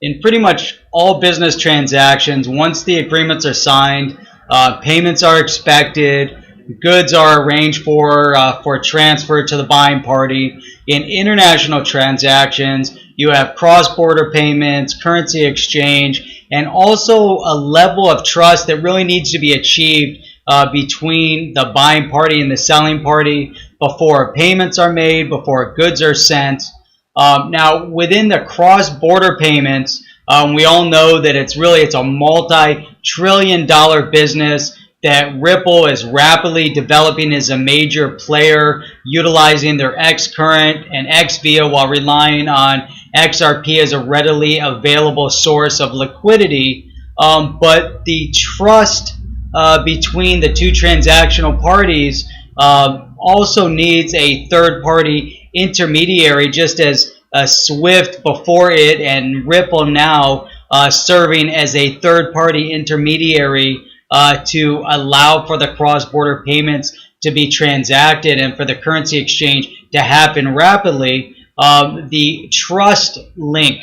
in pretty much all business transactions, once the agreements are signed, payments are expected, goods are arranged for transfer to the buying party. In international transactions, you have cross-border payments, currency exchange, and also a level of trust that really needs to be achieved between the buying party and the selling party before payments are made, before goods are sent. Now, within the cross-border payments, we all know that it's a multi-trillion-dollar business that Ripple is rapidly developing as a major player, utilizing their xCurrent and xVia while relying on XRP as a readily available source of liquidity. But the trust between the two transactional parties also needs a third-party intermediary, just as Swift before it and Ripple now serving as a third-party intermediary to allow for the cross-border payments to be transacted and for the currency exchange to happen rapidly. The trust link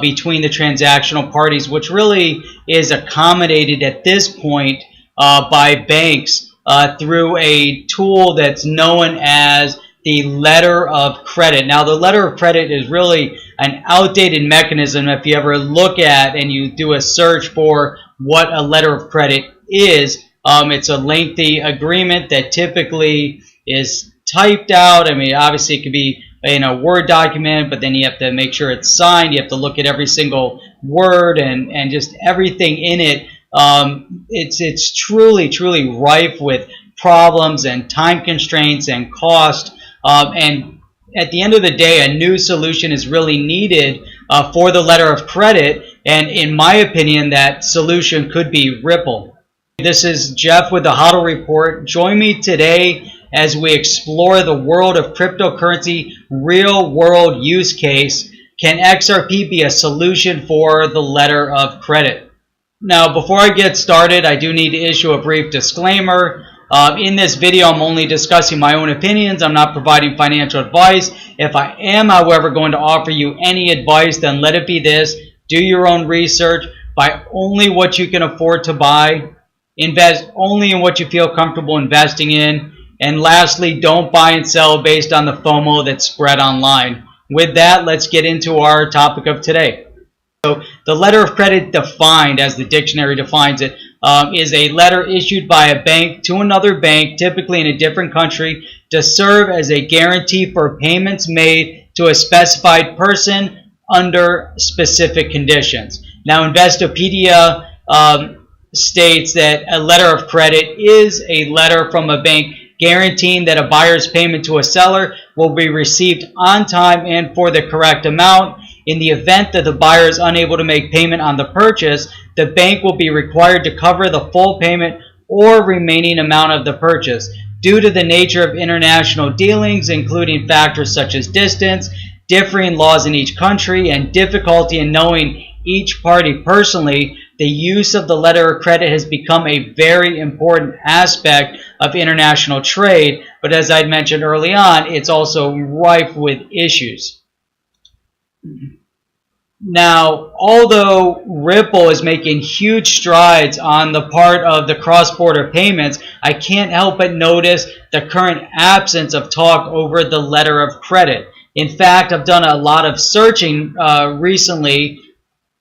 between the transactional parties, which really is accommodated at this point by banks through a tool that's known as the letter of credit. Now, the letter of credit is really an outdated mechanism. If you ever look at and you do a search for what a letter of credit is, it's a lengthy agreement that typically is typed out. I mean, obviously it could be in a Word document, but then you have to make sure it's signed. You have to look at every single word and just everything in it. It's truly rife with problems and time constraints and cost. And at the end of the day, a new solution is really needed for the letter of credit. And in my opinion, that solution could be Ripple. This is Jeff with the HODL Report. Join me today as we explore the world of cryptocurrency real-world use case. Can XRP be a solution for the letter of credit? Now, before I get started, I do need to issue a brief disclaimer. In this video, I'm only discussing my own opinions. I'm not providing financial advice. If I am, however, going to offer you any advice, then let it be this. Do your own research. Buy only what you can afford to buy. Invest only in what you feel comfortable investing in. And lastly, don't buy and sell based on the FOMO that's spread online. With that, let's get into our topic of today. So the letter of credit, defined as the dictionary defines it, is a letter issued by a bank to another bank, typically in a different country, to serve as a guarantee for payments made to a specified person under specific conditions. Now, Investopedia states that a letter of credit is a letter from a bank guaranteeing that a buyer's payment to a seller will be received on time and for the correct amount. In the event that the buyer is unable to make payment on the purchase, the bank will be required to cover the full payment or remaining amount of the purchase. Due to the nature of international dealings, including factors such as distance, differing laws in each country, and difficulty in knowing each party personally, the use of the letter of credit has become a very important aspect of international trade. But as I mentioned early on, it's also rife with issues. Now, although Ripple is making huge strides on the part of the cross-border payments, I can't help but notice the current absence of talk over the letter of credit. In fact, I've done a lot of searching recently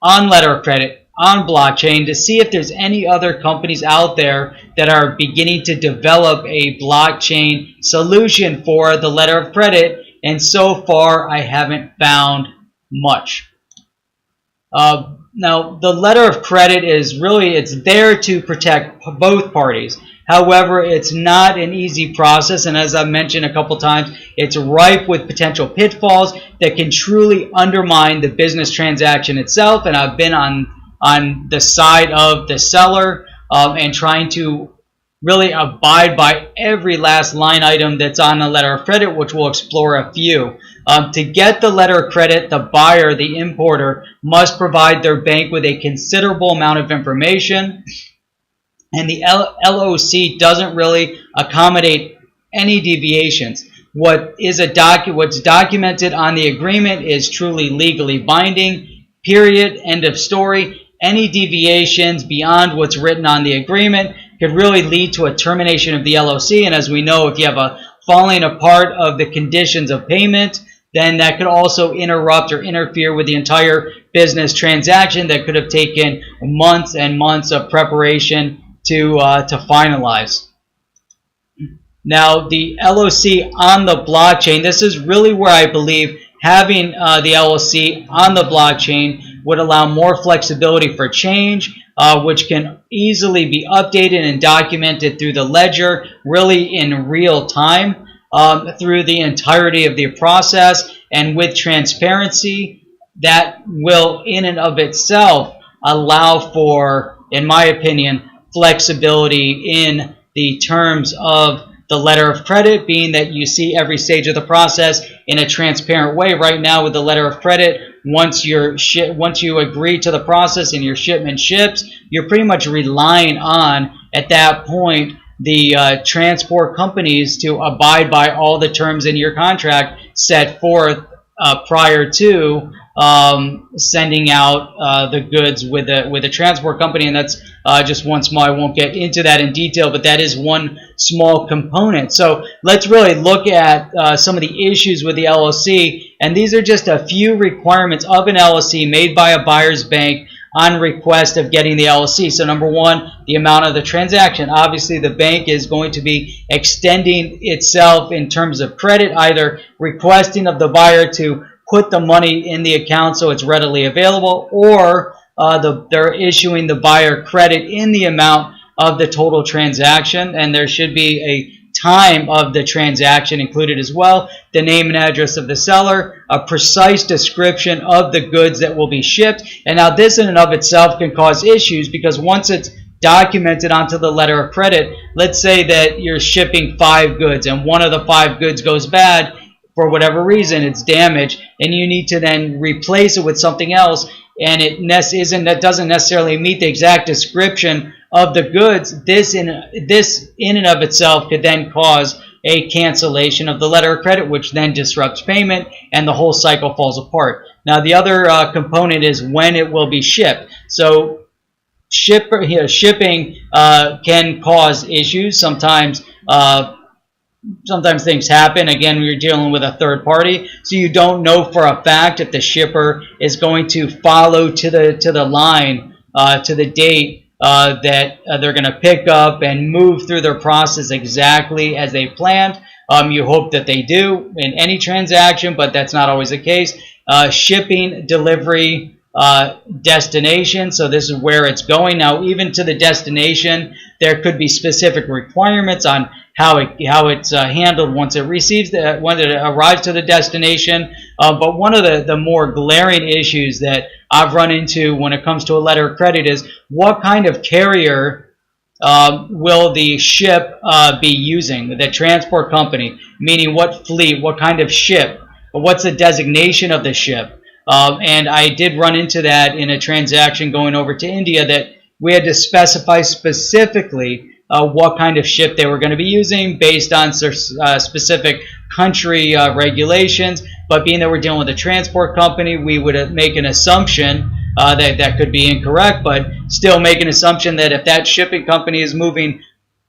on letter of credit, on blockchain, to see if there's any other companies out there that are beginning to develop a blockchain solution for the letter of credit, and so far I haven't found much. Now, the letter of credit is really, it's there to protect both parties. However, it's not an easy process, and as I've mentioned a couple times, it's ripe with potential pitfalls that can truly undermine the business transaction itself. And I've been on the side of the seller and trying to really abide by every last line item that's on the letter of credit, which we'll explore a few. To get the letter of credit, the buyer, the importer, must provide their bank with a considerable amount of information, and the LOC doesn't really accommodate any deviations. What's documented on the agreement is truly legally binding. period, end of story. Any deviations beyond what's written on the agreement could really lead to a termination of the LOC. And as we know, if you have a falling apart of the conditions of payment, then that could also interrupt or interfere with the entire business transaction that could have taken months and months of preparation to finalize. Now, the LOC on the blockchain, this is really where I believe having the LOC on the blockchain would allow more flexibility for change, which can easily be updated and documented through the ledger, really in real time, through the entirety of the process, and with transparency that will in and of itself allow for, in my opinion, flexibility in the terms of the letter of credit, being that you see every stage of the process in a transparent way. Right now with the letter of credit, once you agree to the process and your shipment ships, you're pretty much relying on, at that point, the transport companies to abide by all the terms in your contract set forth prior to sending out the goods with a transport company. And that's just one small, I won't get into that in detail, but that is one small component. So let's really look at some of the issues with the LOC, and these are just a few requirements of an LOC made by a buyer's bank on request of getting the LOC. So number one, the amount of the transaction. Obviously, the bank is going to be extending itself in terms of credit, either requesting of the buyer to put the money in the account so it's readily available, or they're issuing the buyer credit in the amount of the total transaction, and there should be a time of the transaction included as well, the name and address of the seller, a precise description of the goods that will be shipped. And now this in and of itself can cause issues, because once it's documented onto the letter of credit, let's say that you're shipping 5 goods and one of the 5 goods goes bad for whatever reason, it's damaged, and you need to then replace it with something else, and that doesn't necessarily meet the exact description of the goods. This in and of itself could then cause a cancellation of the letter of credit, which then disrupts payment, and the whole cycle falls apart. Now, the other component is when it will be shipped. So shipping can cause issues. Sometimes things happen. Again, we're dealing with a third party, so you don't know for a fact if the shipper is going to follow to the line, to the date that they're going to pick up and move through their process exactly as they planned. You hope that they do in any transaction, but that's not always the case. Shipping, delivery, destination. So this is where it's going. Now, even to the destination, there could be specific requirements on how it's handled once it when it arrives to the destination. But one of the more glaring issues that I've run into when it comes to a letter of credit is what kind of carrier will the ship be using, the transport company, meaning what fleet, what kind of ship, what's the designation of the ship. And I did run into that in a transaction going over to India, that we had to specify specifically what kind of ship they were going to be using based on specific country regulations. But being that we're dealing with a transport company, we would make an assumption that could be incorrect, but still make an assumption that if that shipping company is moving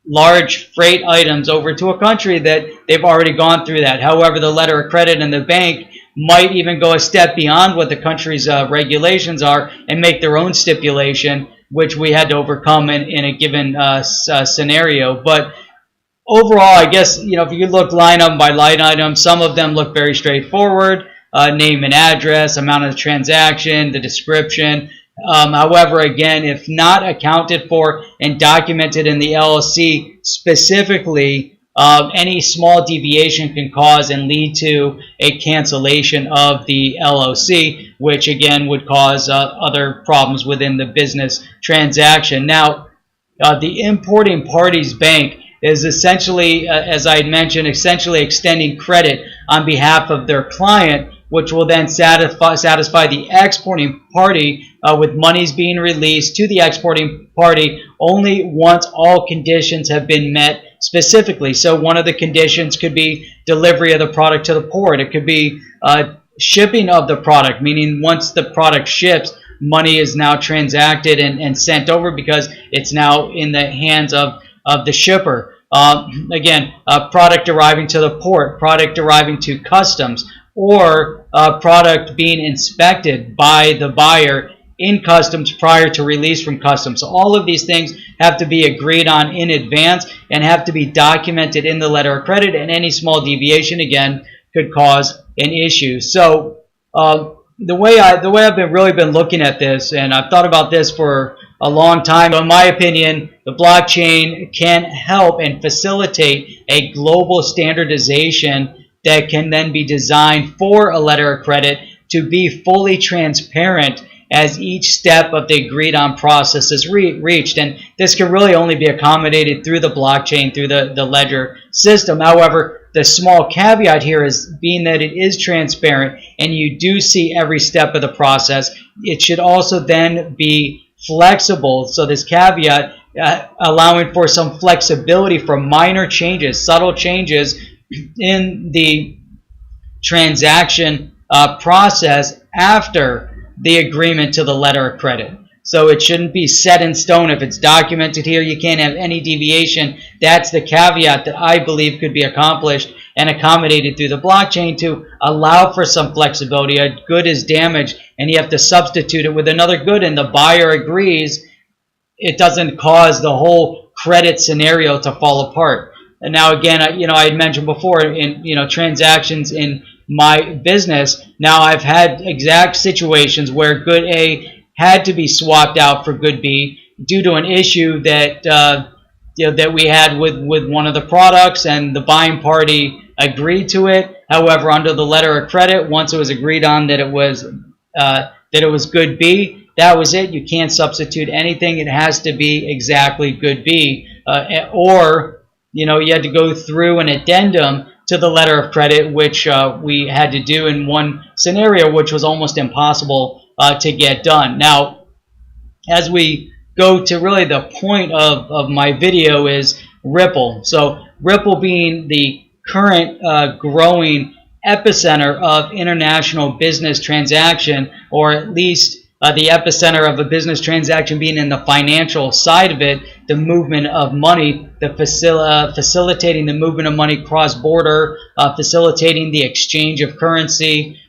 large freight items over to a country, that they've already gone through that. However, the letter of credit and the bank might even go a step beyond what the country's regulations are and make their own stipulation, which we had to overcome in a given scenario. But overall, I guess, if you look line item by line item, some of them look very straightforward. Name and address, amount of the transaction, the description. However, again, if not accounted for and documented in the LLC specifically, any small deviation can cause and lead to a cancellation of the LOC, which again would cause other problems within the business transaction. Now, the importing party's bank is essentially, as I had mentioned, essentially extending credit on behalf of their client, which will then satisfy the exporting party with monies being released to the exporting party only once all conditions have been met specifically. So one of the conditions could be delivery of the product to the port. It could be shipping of the product, meaning once the product ships, money is now transacted and sent over because it's now in the hands of the shipper. Again, product arriving to the port, product arriving to customs, or product being inspected by the buyer in customs prior to release from customs. So all of these things have to be agreed on in advance and have to be documented in the letter of credit, and any small deviation, again, could cause an issue. So the way I've really been looking at this, and I've thought about this for a long time, in my opinion, the blockchain can help and facilitate a global standardization that can then be designed for a letter of credit to be fully transparent as each step of the agreed on process is reached. And this can really only be accommodated through the blockchain, through the ledger system. However, the small caveat here is being that it is transparent and you do see every step of the process, it should also then be flexible. So this caveat allowing for some flexibility for minor changes, subtle changes in the transaction process after the agreement to the letter of credit. So it shouldn't be set in stone. If it's documented here, you can't have any deviation. That's the caveat that I believe could be accomplished and accommodated through the blockchain to allow for some flexibility. A good is damaged and you have to substitute it with another good, and the buyer agrees. It doesn't cause the whole credit scenario to fall apart. And now again, I had mentioned before in transactions in my business, now I've had exact situations where good A had to be swapped out for good B due to an issue that that we had with one of the products, and the buying party agreed to it. However, under the letter of credit, once it was agreed on that it was good B, that was it. You can't substitute anything. It has to be exactly good B, or you had to go through an addendum to the letter of credit, which we had to do in one scenario, which was almost impossible to get done. Now, as we go to really the point of my video is Ripple. So Ripple being the current growing epicenter of international business transaction, or at least the epicenter of a business transaction being in the financial side of it, the movement of money, the facilitating the movement of money cross-border, facilitating the exchange of currency.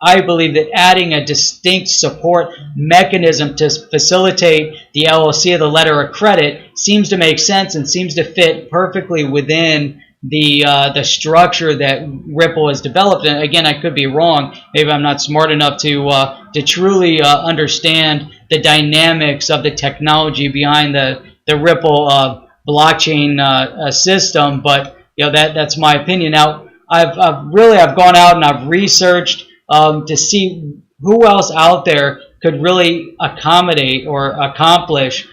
I believe that adding a distinct support mechanism to facilitate the LLC of the letter of credit seems to make sense and seems to fit perfectly within the structure that Ripple has developed. And again, I could be wrong. Maybe I'm not smart enough to truly understand the dynamics of the technology behind the Ripple blockchain system. But that's my opinion. Now, I've gone out and I've researched to see who else out there could really accommodate or accomplish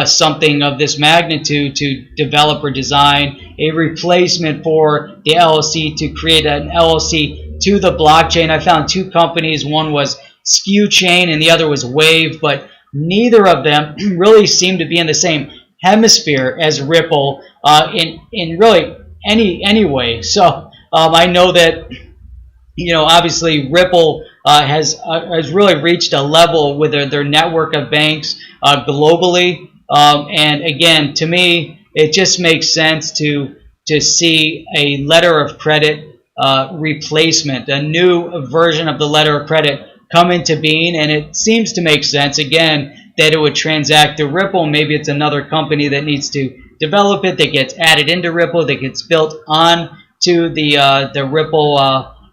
something of this magnitude to develop or design a replacement for the LLC, to create an LLC to the blockchain. I found two companies. One was Skew Chain and the other was Wave, but neither of them really seem to be in the same hemisphere as Ripple in really any way. So I know that obviously Ripple has really reached a level with their network of banks globally. And again, to me, it just makes sense to see a letter of credit replacement, a new version of the letter of credit come into being. And it seems to make sense, again, that it would transact through Ripple. Maybe it's another company that needs to develop it, that gets added into Ripple, that gets built on to the Ripple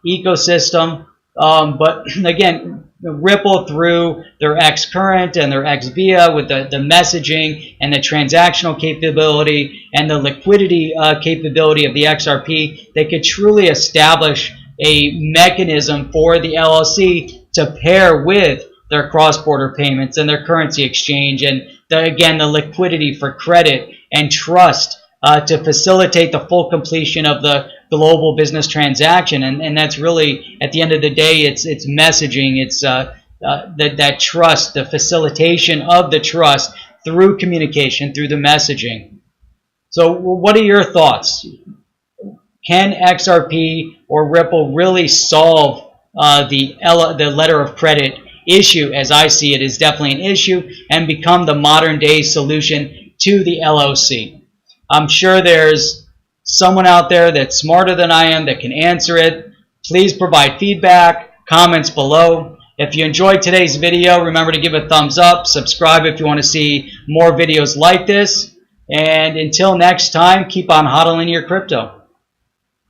ecosystem. But again, Ripple, through their xCurrent and their xVia, with the messaging and the transactional capability and the liquidity capability of the XRP, they could truly establish a mechanism for the LLC to pair with their cross-border payments and their currency exchange, and again, the liquidity for credit and trust to facilitate the full completion of the global business transaction. And that's really, at the end of the day, it's messaging, it's that trust, the facilitation of the trust through communication, through the messaging. So what are your thoughts? Can XRP or Ripple really solve the letter of credit issue, as I see it, is definitely an issue, and become the modern day solution to the LOC. I'm sure there's someone out there that's smarter than I am that can answer it. Please provide feedback, comments below. If you enjoyed today's video, remember to give a thumbs up, subscribe if you want to see more videos like this, and until next time, keep on hodling your crypto.